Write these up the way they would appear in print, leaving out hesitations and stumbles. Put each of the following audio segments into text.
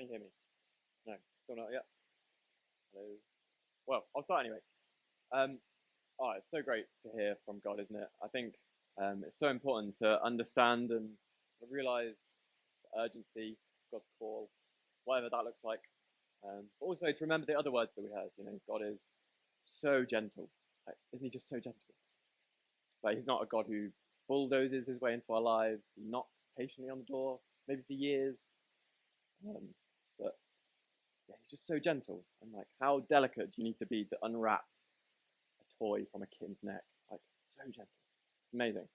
Can you hear me? No, still not yet. Hello. Well, I'll start anyway. Um, it's so great to hear from God, isn't it? I think it's so important to understand and realize the urgency, God's call, whatever that looks like. But also to remember the other words that we heard. God is so gentle. Like, isn't He just so gentle? Like, He's not a God who bulldozes His way into our lives. He knocks patiently on the door, maybe for years. But yeah, He's just so gentle. And like, how delicate do you need to be to unwrap a toy from a kitten's neck? Like, so gentle. It's amazing.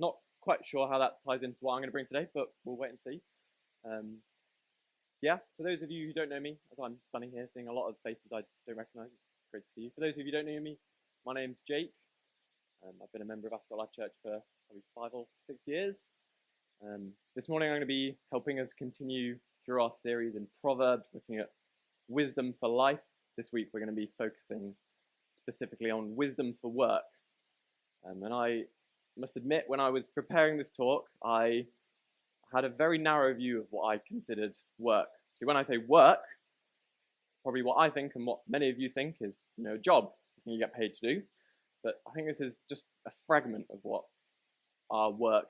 Not quite sure how that ties into what I'm going to bring today, but we'll wait and see. Yeah, for those of you who don't know me, as I'm standing here seeing a lot of faces I don't recognise, it's great to see you. For those of you who don't know me, my name's Jake. I've been a member of Ascot Life Church for probably 5 or 6 years. This morning I'm going to be helping us continue through our series in Proverbs, looking at wisdom for life. This week we're going to be focusing specifically on wisdom for work. And I must admit, when I was preparing this talk, I had a very narrow view of what I considered work. So when I say work, probably what I think and what many of you think is, a job you get paid to do. But I think this is just a fragment of what our work,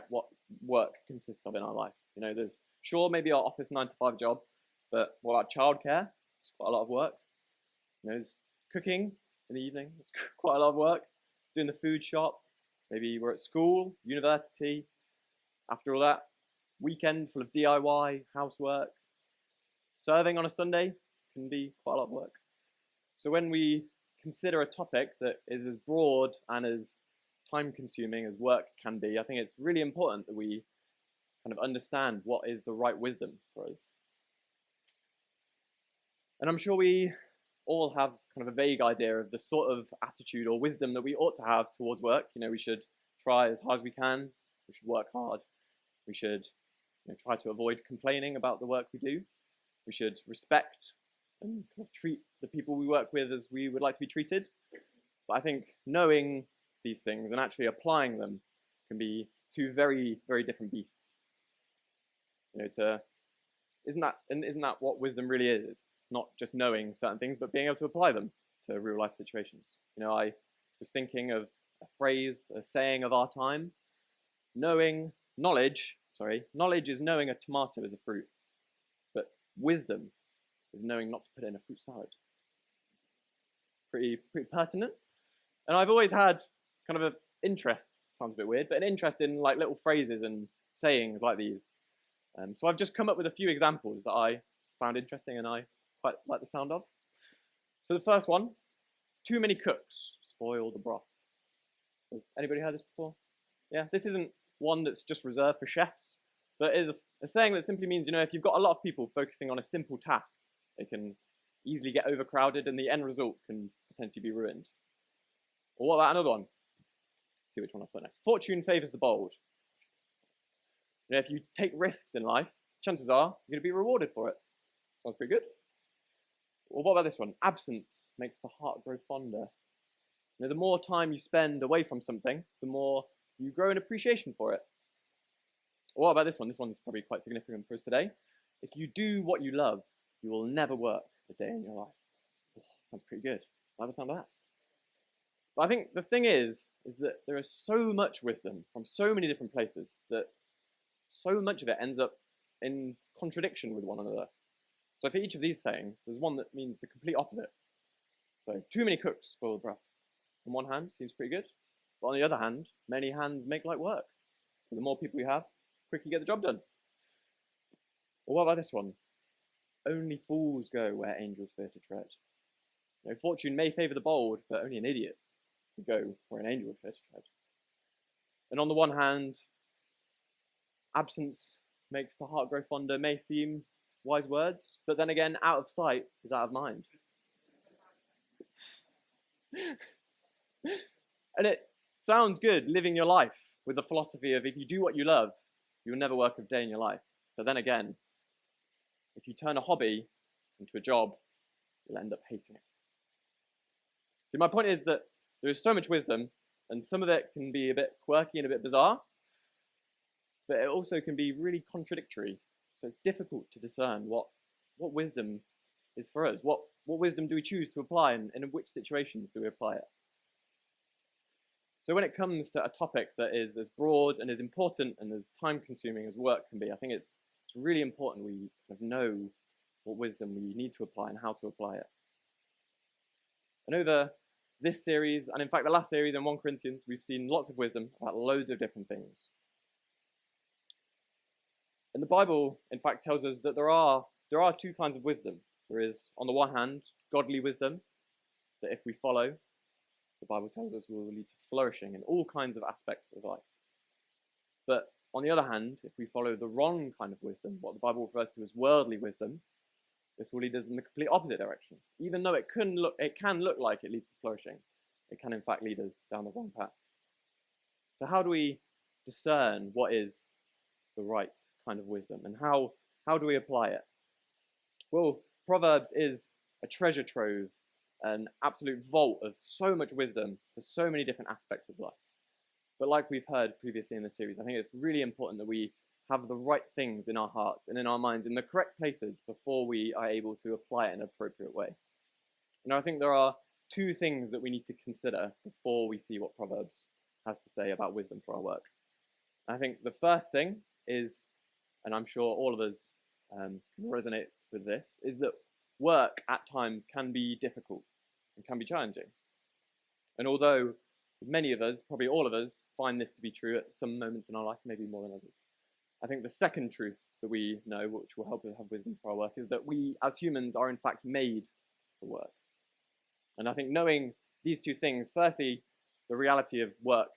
what work consists of in our life. There's sure maybe our office 9 to 5 job, but what about childcare? It's quite a lot of work. There's cooking in the evening. It's quite a lot of work. Doing the food shop. Maybe we're at school, university. After all that, weekend full of DIY, housework. Serving on a Sunday can be quite a lot of work. So when we consider a topic that is as broad and as time-consuming as work can be, I think it's really important that we kind of understand what is the right wisdom for us. And I'm sure we all have kind of a vague idea of the sort of attitude or wisdom that we ought to have towards work. We should try as hard as we can. We should work hard. We should try to avoid complaining about the work we do. We should respect and kind of treat the people we work with as we would like to be treated. But I think knowing these things and actually applying them can be two very, very different beasts. Isn't that what wisdom really is? It's not just knowing certain things, but being able to apply them to real life situations. I was thinking of a saying of our time. Knowledge is knowing a tomato is a fruit, but wisdom is knowing not to put it in a fruit salad. Pretty pertinent. And I've always had kind of an interest, sounds a bit weird, but an interest in like little phrases and sayings like these. So I've just come up with a few examples that I found interesting and I quite like the sound of. So the first one, too many cooks spoil the broth. Has anybody heard this before? Yeah, this isn't one that's just reserved for chefs, but it is a saying that simply means, if you've got a lot of people focusing on a simple task, it can easily get overcrowded and the end result can potentially be ruined. Or what about another one? See which one I'll put next. Fortune favours the bold. If you take risks in life, chances are you're going to be rewarded for it. Sounds pretty good. Or what about this one? Absence makes the heart grow fonder. The more time you spend away from something, the more you grow an appreciation for it. Or what about this one? This one's probably quite significant for us today. If you do what you love, you will never work a day in your life. Oh, sounds pretty good. I like the sound of that. But I think the thing is that there is so much wisdom from so many different places that so much of it ends up in contradiction with one another. So for each of these sayings, there's one that means the complete opposite. So too many cooks spoil the broth. On one hand, seems pretty good. But on the other hand, many hands make light work. So the more people you have, the quicker you get the job done. Or what about this one? Only fools go where angels fear to tread. Fortune may favour the bold, but only an idiot would go where an angel would fear to tread. And on the one hand, absence makes the heart grow fonder may seem wise words, but then again, out of sight is out of mind. And it sounds good living your life with the philosophy of if you do what you love, you'll never work a day in your life. But then again, if you turn a hobby into a job, you'll end up hating it. See, my point is that there is so much wisdom, and some of it can be a bit quirky and a bit bizarre, but it also can be really contradictory So it's difficult to discern what wisdom is for us. What wisdom do we choose to apply, and in which situations do we apply it? So when it comes to a topic that is as broad and as important and as time-consuming as work can be, I think it's really important we kind of know what wisdom we need to apply and how to apply it. And over this series, and in fact the last series in 1 Corinthians, we've seen lots of wisdom about loads of different things. And the Bible, in fact, tells us that there are two kinds of wisdom. There is, on the one hand, godly wisdom, that if we follow, the Bible tells us will lead to flourishing in all kinds of aspects of life. But on the other hand, if we follow the wrong kind of wisdom, what the Bible refers to as worldly wisdom, this will lead us in the complete opposite direction. Even though it can look like it leads to flourishing, it can in fact lead us down the wrong path. So how do we discern what is the right kind of wisdom, and how do we apply it? Well, Proverbs is a treasure trove, an absolute vault of so much wisdom for so many different aspects of life. But like we've heard previously in the series, I think it's really important that we have the right things in our hearts and in our minds in the correct places before we are able to apply it in an appropriate way. Now, I think there are two things that we need to consider before we see what Proverbs has to say about wisdom for our work. I think the first thing is, and I'm sure all of us can resonate with this, is that work at times can be difficult and can be challenging. And although many of us, probably all of us, find this to be true at some moments in our life, maybe more than others, I think the second truth that we know, which will help us have wisdom for our work, is that we as humans are in fact made for work. And I think knowing these two things, firstly, the reality of work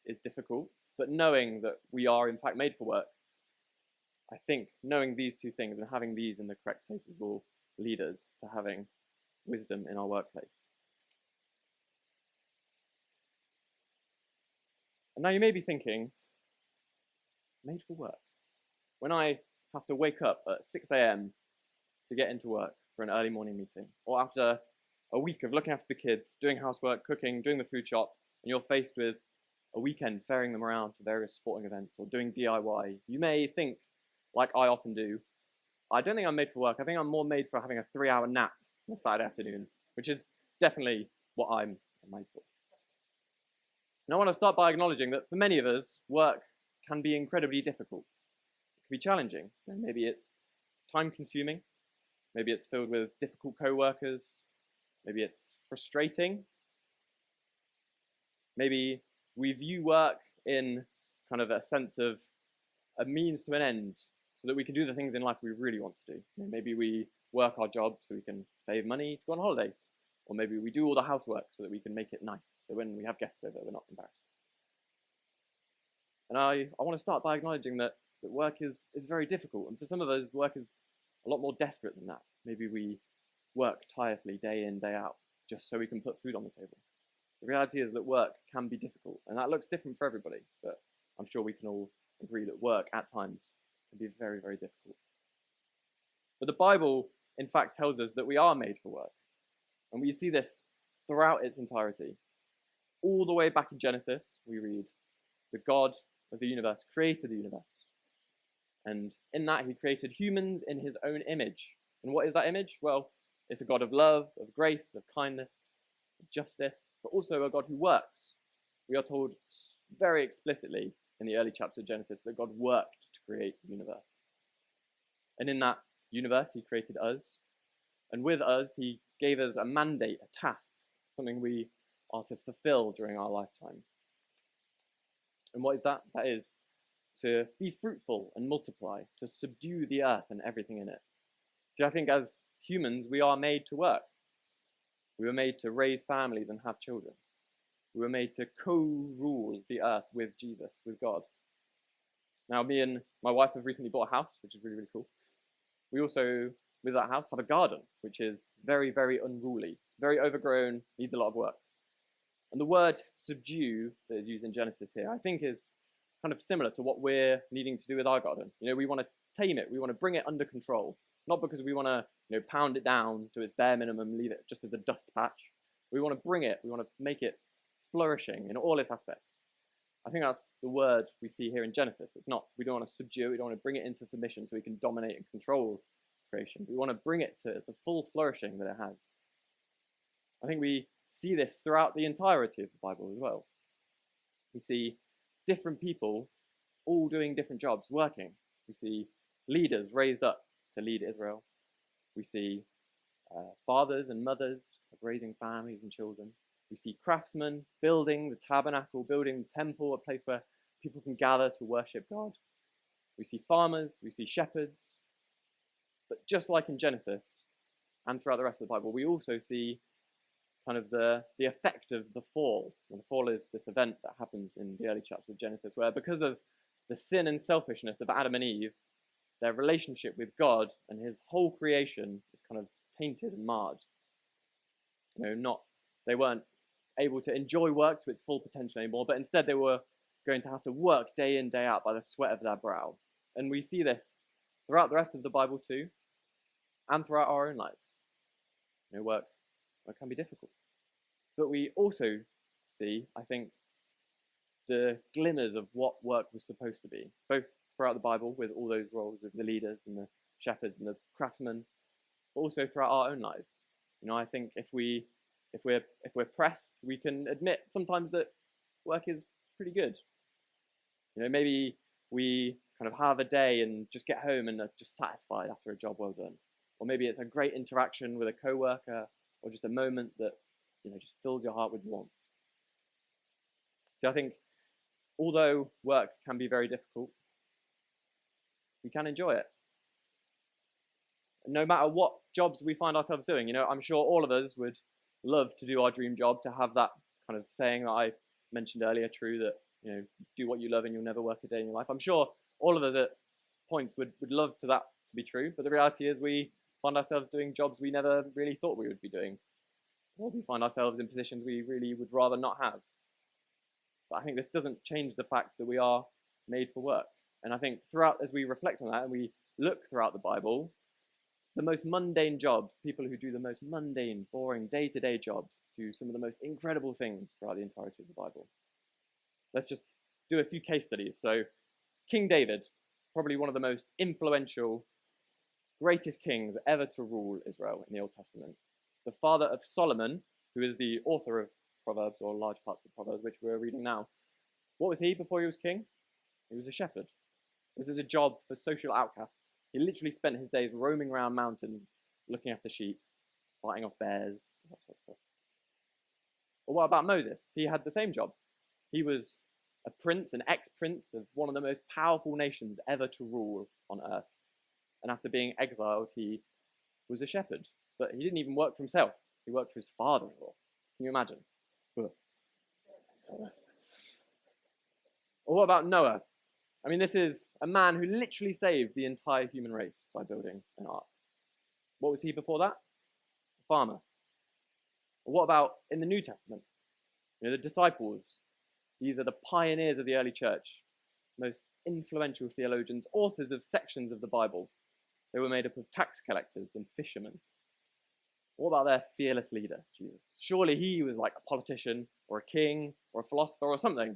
is difficult, but knowing that we are in fact made for work, I think knowing these two things and having these in the correct places will lead us to having wisdom in our workplace. And now you may be thinking, made for work? When I have to wake up at 6 a.m. to get into work for an early morning meeting, or after a week of looking after the kids, doing housework, cooking, doing the food shop, and you're faced with a weekend ferrying them around to various sporting events or doing DIY, you may think, like I often do, I don't think I'm made for work. I think I'm more made for having a 3-hour nap on a Saturday afternoon, which is definitely what I'm made for. And I want to start by acknowledging that for many of us, work can be incredibly difficult. It can be challenging. Maybe it's time-consuming. Maybe it's filled with difficult co-workers. Maybe it's frustrating. Maybe we view work in kind of a sense of a means to an end, so that we can do the things in life we really want to do. Maybe we work our job so we can save money to go on holiday. Or maybe we do all the housework so that we can make it nice, so when we have guests over, we're not embarrassed. And I want to start by acknowledging that work is very difficult. And for some of us, work is a lot more desperate than that. Maybe we work tirelessly day in, day out, just so we can put food on the table. The reality is that work can be difficult, and that looks different for everybody, but I'm sure we can all agree that work at times can be very, very difficult. But the Bible, in fact, tells us that we are made for work. And we see this throughout its entirety. All the way back in Genesis, we read, the God of the universe created the universe. And in that, he created humans in his own image. And what is that image? Well, it's a God of love, of grace, of kindness, of justice, but also a God who works. We are told very explicitly in the early chapters of Genesis that God worked to create the universe. And in that universe, he created us. And with us, he gave us a mandate, a task, something we are to fulfill during our lifetime. And what is that? That is to be fruitful and multiply, to subdue the earth and everything in it. So I think as humans, we are made to work. We were made to raise families and have children. We were made to co-rule the earth with Jesus, with God. Now, me and my wife have recently bought a house, which is really, really cool. We also, with that house, have a garden, which is very, very unruly. It's very overgrown, needs a lot of work. And the word subdue that is used in Genesis here, I think is kind of similar to what we're needing to do with our garden. We want to tame it. We want to bring it under control. Not because we want to, pound it down to its bare minimum, leave it just as a dust patch. We want to bring it. We want to make it flourishing in all its aspects. I think that's the word we see here in Genesis. It's not, we don't want to subdue it, we don't want to bring it into submission so we can dominate and control creation. We want to bring it to the full flourishing that it has. I think we see this throughout the entirety of the Bible as well. We see different people all doing different jobs, working. We see leaders raised up to lead Israel. We see fathers and mothers raising families and children. We see craftsmen building the tabernacle, building the temple, a place where people can gather to worship God. We see farmers, we see shepherds. But just like in Genesis and throughout the rest of the Bible, we also see kind of the effect of the fall. And the fall is this event that happens in the early chapters of Genesis, where because of the sin and selfishness of Adam and Eve, their relationship with God and his whole creation is kind of tainted and marred. They weren't able to enjoy work to its full potential anymore, but instead they were going to have to work day in, day out by the sweat of their brow. And we see this throughout the rest of the Bible too, and throughout our own lives. Work can be difficult. But we also see, I think, the glimmers of what work was supposed to be, both throughout the Bible with all those roles of the leaders and the shepherds and the craftsmen, but also throughout our own lives. I think if we're pressed, we can admit sometimes that work is pretty good. Maybe we kind of have a day and just get home and are just satisfied after a job well done. Or maybe it's a great interaction with a coworker, or just a moment that just fills your heart with warmth. So I think although work can be very difficult, we can enjoy it. No matter what jobs we find ourselves doing, I'm sure all of us would love to do our dream job, to have that kind of saying that I mentioned earlier true, that do what you love and you'll never work a day in your life. I'm sure all of us at points would love for that to be true, but the reality is we find ourselves doing jobs we never really thought we would be doing, or we find ourselves in positions we really would rather not have. But I think this doesn't change the fact that we are made for work. And I think throughout, as we reflect on that and we look throughout the Bible, the most mundane jobs, people who do the most mundane, boring, day-to-day jobs, do some of the most incredible things throughout the entirety of the Bible. Let's just do a few case studies. So, King David, probably one of the most influential, greatest kings ever to rule Israel in the Old Testament. The father of Solomon, who is the author of Proverbs, or large parts of Proverbs, which we're reading now. What was he before he was king? He was a shepherd. This is a job for social outcasts. He literally spent his days roaming around mountains, looking after sheep, fighting off bears, that sort of stuff. But what about Moses? He had the same job. He was a prince, an ex-prince of one of the most powerful nations ever to rule on earth. And after being exiled, he was a shepherd. But he didn't even work for himself. He worked for his father-in-law. Can you imagine? Or what about Noah? I mean, this is a man who literally saved the entire human race by building an ark. What was he before that? A farmer. Or what about in the New Testament? The disciples. These are the pioneers of the early church, most influential theologians, authors of sections of the Bible. They were made up of tax collectors and fishermen. What about their fearless leader, Jesus? Surely he was like a politician or a king or a philosopher or something.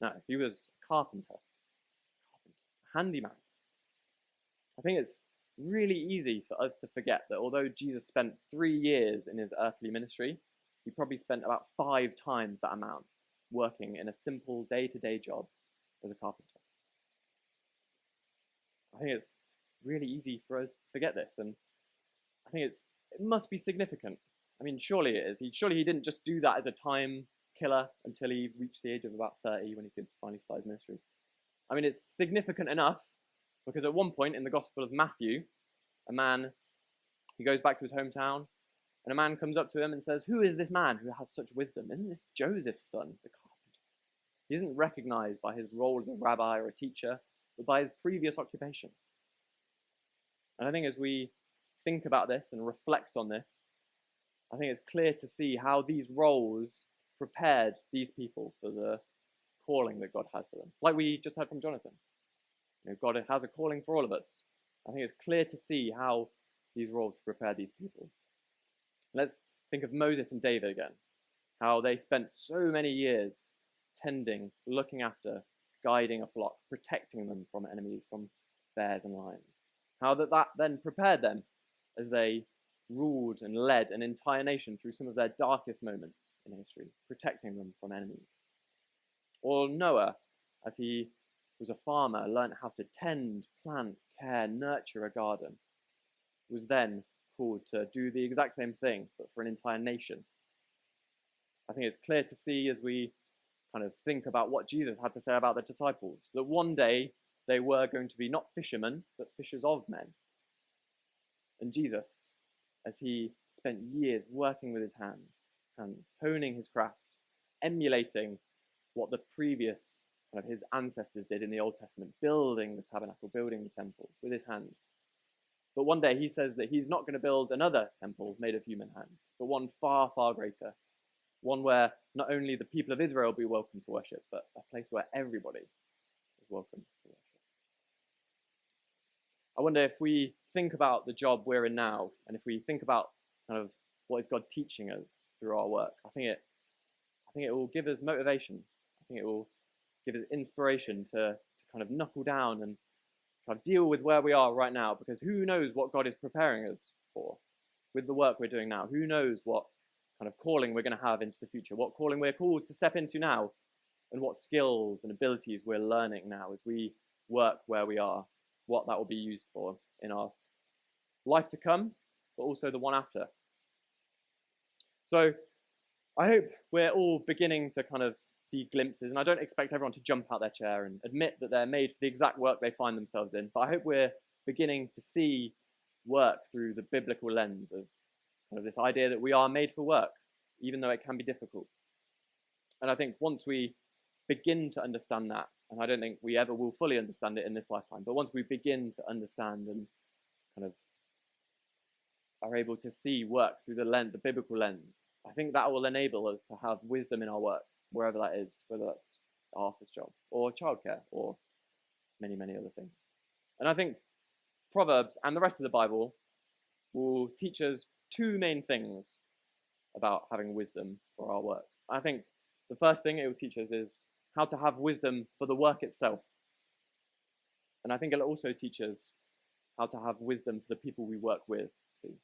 No, he was a carpenter, a handyman. I think it's really easy for us to forget that although Jesus spent 3 years in his earthly ministry, he probably spent about 5 times that amount working in a simple day-to-day job as a carpenter. I think it's really easy for us to forget this, and I think it must be significant. I mean, surely it is. Surely he didn't just do that as a time killer until he reached the age of about 30 when he could finally start his ministry. I mean, it's significant enough because at one point in the Gospel of Matthew, he goes back to his hometown, and a man comes up to him and says, "Who is this man who has such wisdom? Isn't this Joseph's son, the carpenter?" He isn't recognized by his role as a rabbi or a teacher, but by his previous occupation. And I think as we think about this and reflect on this, I think it's clear to see how these roles prepared these people for the calling that God had for them. Like we just heard from Jonathan. God has a calling for all of us. I think it's clear to see how these roles prepare these people. Let's think of Moses and David again. How they spent so many years tending, looking after, guiding a flock, protecting them from enemies, from bears and lions. How that then prepared them as they ruled and led an entire nation through some of their darkest moments in history, protecting them from enemies. Or Noah, as he was a farmer, learned how to tend, plant, care, nurture a garden, was then called to do the exact same thing, but for an entire nation. I think it's clear to see as we kind of think about what Jesus had to say about the disciples, that one day they were going to be not fishermen, but fishers of men. And Jesus, as he spent years working with his hands, honing his craft, emulating what the previous kind of his ancestors did in the Old Testament, building the tabernacle, building the temple with his hands. But one day he says that he's not going to build another temple made of human hands, but one far, far greater. One where not only the people of Israel will be welcome to worship, but a place where everybody is welcome to worship. I wonder if we think about the job we're in now, and if we think about kind of what is God teaching us through our work, I think it will give us motivation. I think it will give us inspiration to kind of knuckle down and kind of deal with where we are right now, because who knows what God is preparing us for with the work we're doing now? Who knows what kind of calling we're going to have into the future, what calling we're called to step into now, and what skills and abilities we're learning now as we work where we are, what that will be used for in our life to come, but also the one after. So I hope we're all beginning to kind of see glimpses, and I don't expect everyone to jump out their chair and admit that they're made for the exact work they find themselves in, but I hope we're beginning to see work through the biblical lens of kind of this idea that we are made for work, even though it can be difficult. And I think once we begin to understand that, and I don't think we ever will fully understand it in this lifetime, but once we begin to understand and kind of are able to see work through the biblical lens, I think that will enable us to have wisdom in our work, wherever that is, whether that's our office job or childcare or many, many other things. And I think Proverbs and the rest of the Bible will teach us two main things about having wisdom for our work. I think the first thing it will teach us is how to have wisdom for the work itself. And I think it'll also teach us how to have wisdom for the people we work with too.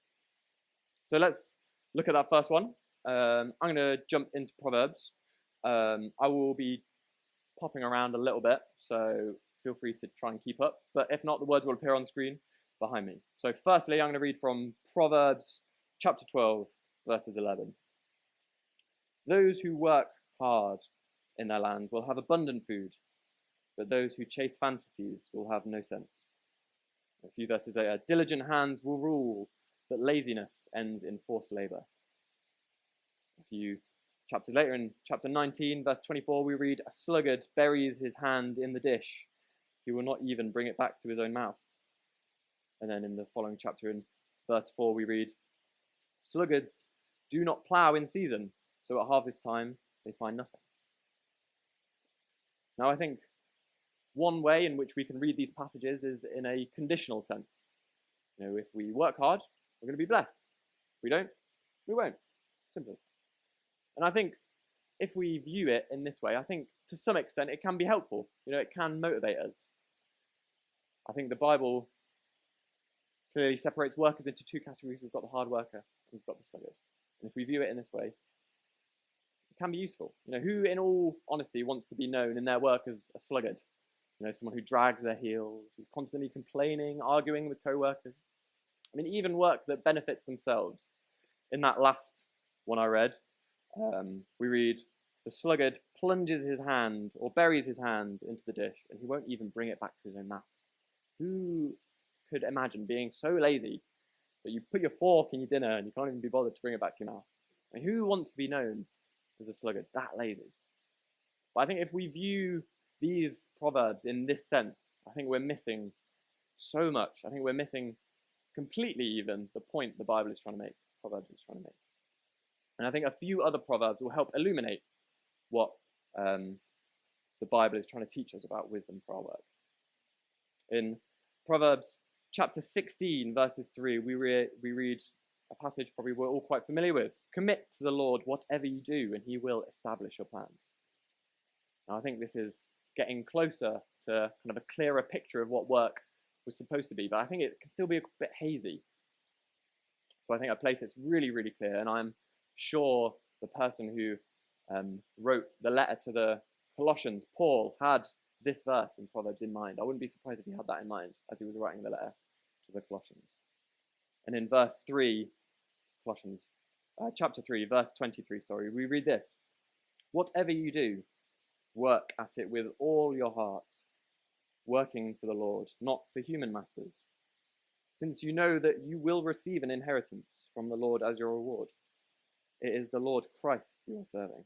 So let's look at that first one. I'm going to jump into Proverbs. I will be popping around a little bit, so feel free to try and keep up. But if not, the words will appear on screen behind me. So firstly, I'm going to read from Proverbs chapter 12, verses 11. Those who work hard in their land will have abundant food, but those who chase fantasies will have no sense. A few verses later, diligent hands will rule, but laziness ends in forced labor. A few chapters later, in chapter 19, verse 24, we read, a sluggard buries his hand in the dish. He will not even bring it back to his own mouth. And then in the following chapter, in verse 4, we read, sluggards do not plough in season, so at harvest time they find nothing. Now, I think one way in which we can read these passages is in a conditional sense. You know, if we work hard, we're going to be blessed. If we don't, we won't. Simple. And I think if we view it in this way, I think to some extent it can be helpful. You know, it can motivate us. I think the Bible clearly separates workers into two categories. We've got the hard worker and we've got the sluggard. And if we view it in this way, it can be useful. You know, who in all honesty wants to be known in their work as a sluggard? You know, someone who drags their heels, who's constantly complaining, arguing with co-workers. I mean, even work that benefits themselves. In that last one I read, we read, the sluggard plunges his hand or buries his hand into the dish and he won't even bring it back to his own mouth. Who could imagine being so lazy that you put your fork in your dinner and you can't even be bothered to bring it back to your mouth? I mean, who wants to be known as a sluggard, that lazy? But I think if we view these proverbs in this sense, I think we're missing so much. I think we're missing completely even the point the Bible is trying to make, Proverbs is trying to make. And I think a few other proverbs will help illuminate what the Bible is trying to teach us about wisdom for our work. In Proverbs chapter 16, verses 3, we read a passage probably we're all quite familiar with. Commit to the Lord whatever you do, and he will establish your plans. Now, I think this is getting closer to kind of a clearer picture of what work was supposed to be, but I think it can still be a bit hazy. So I think a place that's really, really clear, and I'm sure the person who wrote the letter to the Colossians, Paul, had this verse in Proverbs in mind. I wouldn't be surprised if he had that in mind as he was writing the letter to the Colossians. And in verse 3, Colossians, chapter 3, verse 23, we read this. Whatever you do, work at it with all your heart, working for the Lord, not for human masters, since you know that you will receive an inheritance from the Lord as your reward. It is the Lord Christ you are serving.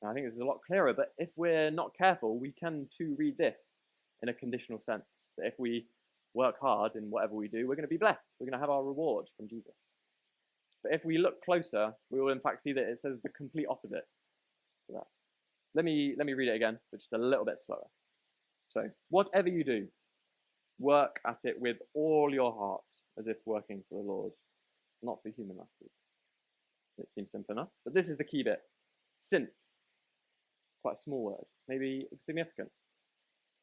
Now, I think this is a lot clearer, but if we're not careful, we can too read this in a conditional sense, that if we work hard in whatever we do, we're going to be blessed. We're going to have our reward from Jesus. But if we look closer, we will in fact see that it says the complete opposite to that. Let me read it again, but just a little bit slower. So, whatever you do, work at it with all your heart, as if working for the Lord, not for human masters. It seems simple enough, but this is the key bit. Since, quite a small word, maybe insignificant,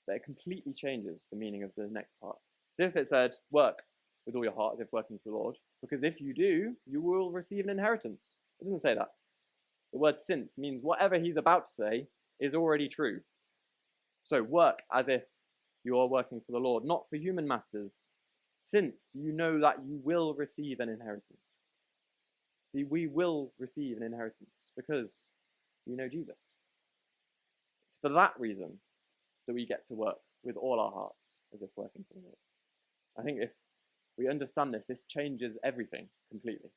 but it completely changes the meaning of the next part. So if it said, work with all your heart, as if working for the Lord, because if you do, you will receive an inheritance. It doesn't say that. The word since means whatever he's about to say is already true. So work as if you are working for the Lord, not for human masters, since you know that you will receive an inheritance. See, we will receive an inheritance because we know Jesus. It's for that reason that we get to work with all our hearts as if working for the Lord. I think if we understand this, this changes everything completely.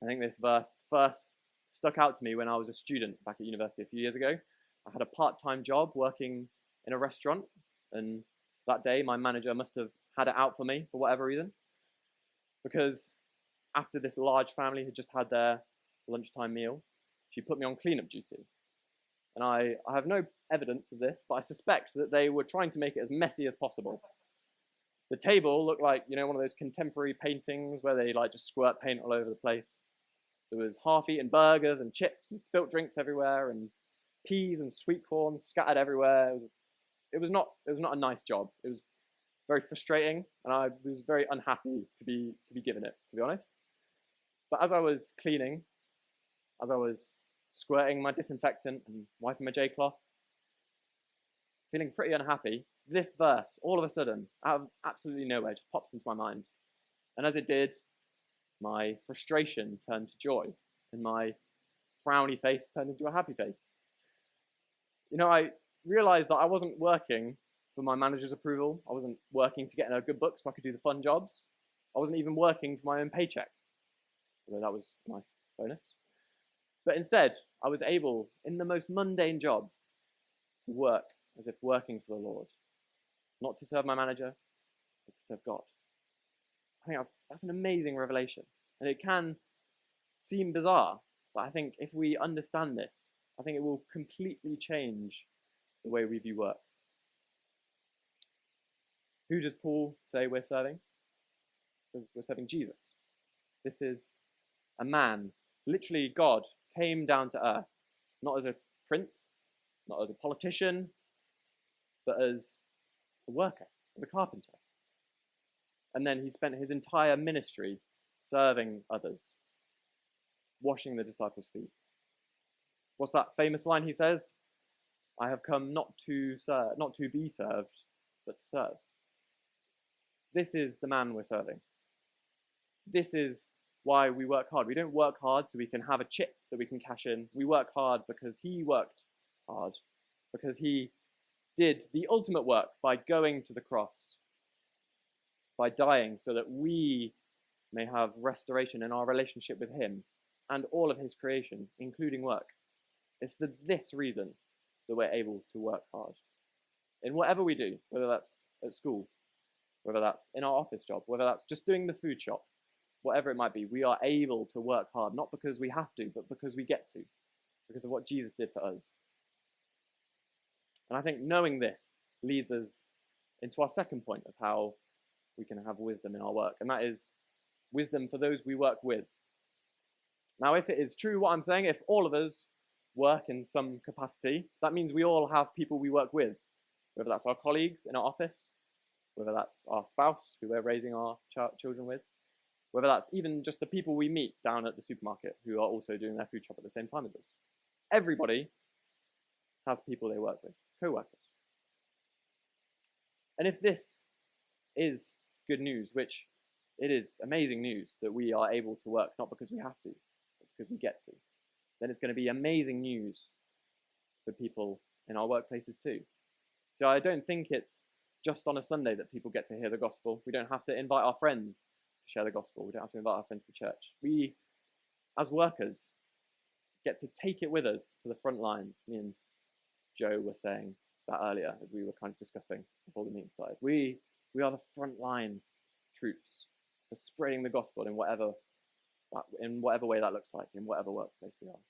I think this verse first stuck out to me when I was a student back at university a few years ago. I had a part-time job working in a restaurant, and that day my manager must have had it out for me for whatever reason, because after this large family had just had their lunchtime meal, she put me on cleanup duty. And I have no evidence of this, but I suspect that they were trying to make it as messy as possible. The table looked like, one of those contemporary paintings where they just squirt paint all over the place. There was half-eaten burgers and chips and spilt drinks everywhere, and peas and sweet corn scattered everywhere. It was not a nice job. It was very frustrating, and I was very unhappy to be given it, to be honest. But as I was cleaning, as I was squirting my disinfectant and wiping my J-cloth, feeling pretty unhappy, this verse, all of a sudden, out of absolutely nowhere, just pops into my mind. And as it did, my frustration turned to joy, and my frowny face turned into a happy face. I realized that I wasn't working for my manager's approval. I wasn't working to get in a good book so I could do the fun jobs. I wasn't even working for my own paycheck, although that was a nice bonus. But instead, I was able, in the most mundane job, to work as if working for the Lord. Not to serve my manager, but to serve God. I think that's an amazing revelation. And it can seem bizarre, but I think if we understand this, I think it will completely change the way we view work. Who does Paul say we're serving? He says we're serving Jesus. This is a man, literally God, came down to earth, not as a prince, not as a politician, but as a worker, as a carpenter. And then he spent his entire ministry serving others, washing the disciples' feet. What's that famous line he says? I have come not to be served, but to serve. This is the man we're serving. This is why we work hard. We don't work hard so we can have a chip that we can cash in. We work hard because he worked hard, because he did the ultimate work by going to the cross, by dying so that we may have restoration in our relationship with him and all of his creation, including work. It's for this reason that we're able to work hard. In whatever we do, whether that's at school, whether that's in our office job, whether that's just doing the food shop, whatever it might be, we are able to work hard, not because we have to, but because we get to, because of what Jesus did for us. And I think knowing this leads us into our second point of how we can have wisdom in our work, and that is wisdom for those we work with. Now, if it is true what I'm saying, if all of us work in some capacity, that means we all have people we work with, whether that's our colleagues in our office, whether that's our spouse who we're raising our children with, whether that's even just the people we meet down at the supermarket who are also doing their food shop at the same time as us. Everybody has people they work with, co-workers. And if this is good news, which it is amazing news that we are able to work not because we have to, but because we get to, then it's going to be amazing news for people in our workplaces too. So I don't think it's just on a Sunday that people get to hear the gospel. We don't have to invite our friends to share the gospel. We don't have to invite our friends to church. We, as workers, get to take it with us to the front lines. Me and Joe were saying that earlier as we were kind of discussing before the meeting started. We are the frontline troops for spreading the gospel in whatever way that looks like, in whatever workplace we are.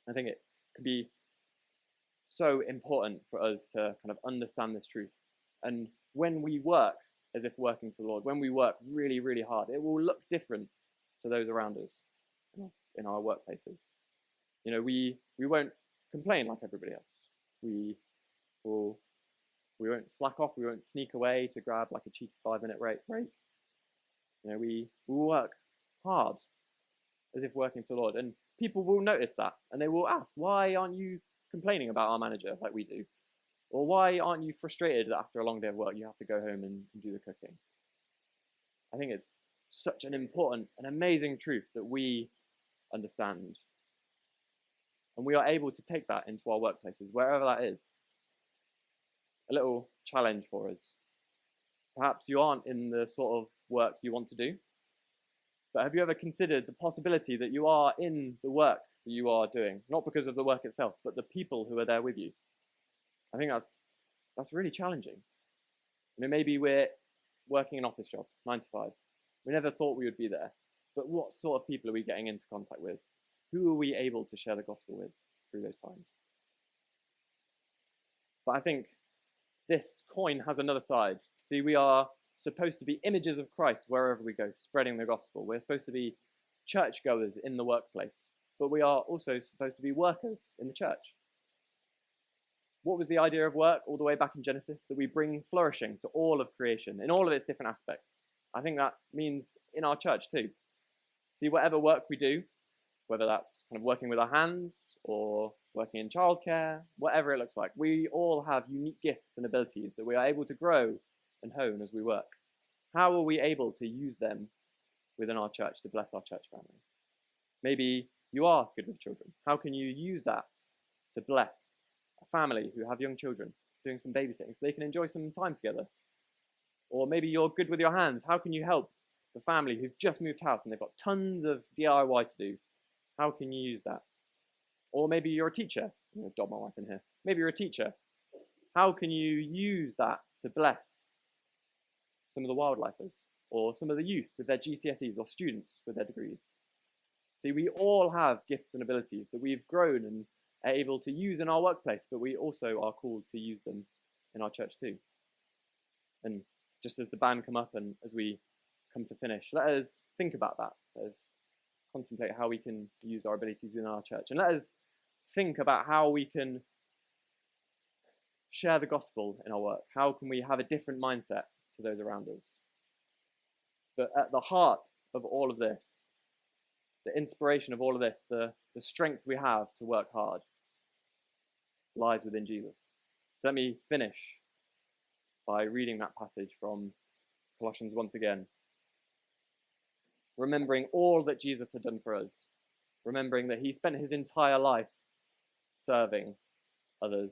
I think it could be so important for us to kind of understand this truth. And when we work as if working for the Lord, when we work really, really hard, it will look different to those around us in our workplaces. You know, we won't complain like everybody else. We won't slack off. We won't sneak away to grab like a cheeky 5-minute break. You know, we will work hard as if working for the Lord. And people will notice that and they will ask, why aren't you complaining about our manager like we do? Or why aren't you frustrated that after a long day of work you have to go home and do the cooking? I think it's such an important and amazing truth that we understand. And we are able to take that into our workplaces, wherever that is. A little challenge for us. Perhaps you aren't in the sort of work you want to do, but have you ever considered the possibility that you are in the work that you are doing, not because of the work itself, but the people who are there with you? I think that's really challenging. I mean, maybe we're working an office job, 9 to 5. We never thought we would be there, but what sort of people are we getting into contact with? Who are we able to share the gospel with through those times? But I think this coin has another side. See, we are supposed to be images of Christ wherever we go, spreading the gospel. We're supposed to be churchgoers in the workplace, but we are also supposed to be workers in the church. What was the idea of work all the way back in Genesis? That we bring flourishing to all of creation in all of its different aspects. I think that means in our church too. See, whatever work we do, whether that's kind of working with our hands or working in childcare, whatever it looks like, we all have unique gifts and abilities that we are able to grow and hone as we work. How are we able to use them within our church to bless our church family? Maybe you are good with children. How can you use that to bless a family who have young children, doing some babysitting so they can enjoy some time together? Or maybe you're good with your hands. How can you help the family who've just moved house and they've got tons of DIY to do? How can you use that? Or maybe you're a teacher. I'm going to dot my wife in here. Maybe you're a teacher. How can you use that to bless some of the wildlifers or some of the youth with their GCSEs or students with their degrees? See, we all have gifts and abilities that we've grown and are able to use in our workplace, but we also are called to use them in our church too. And just as the band come up and as we come to finish, let us think about that. Let us contemplate how we can use our abilities within our church. And let us think about how we can share the gospel in our work. How can we have a different mindset to those around us? But at the heart of all of this, the inspiration of all of this, the strength we have to work hard, lies within Jesus. So let me finish by reading that passage from Colossians once again. Remembering all that Jesus had done for us, remembering that he spent his entire life serving others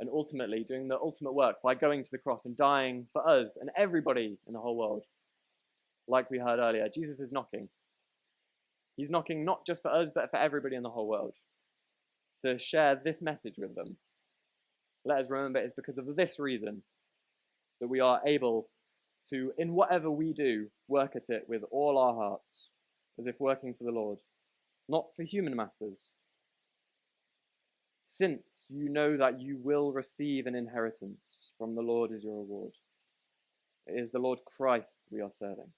and ultimately doing the ultimate work by going to the cross and dying for us and everybody in the whole world. Like we heard earlier, Jesus is knocking. He's knocking not just for us, but for everybody in the whole world to share this message with them. Let us remember it's because of this reason that we are able to, in whatever we do, work at it with all our hearts, as if working for the Lord, not for human masters. Since you know that you will receive an inheritance from the Lord as your reward. It is the Lord Christ we are serving.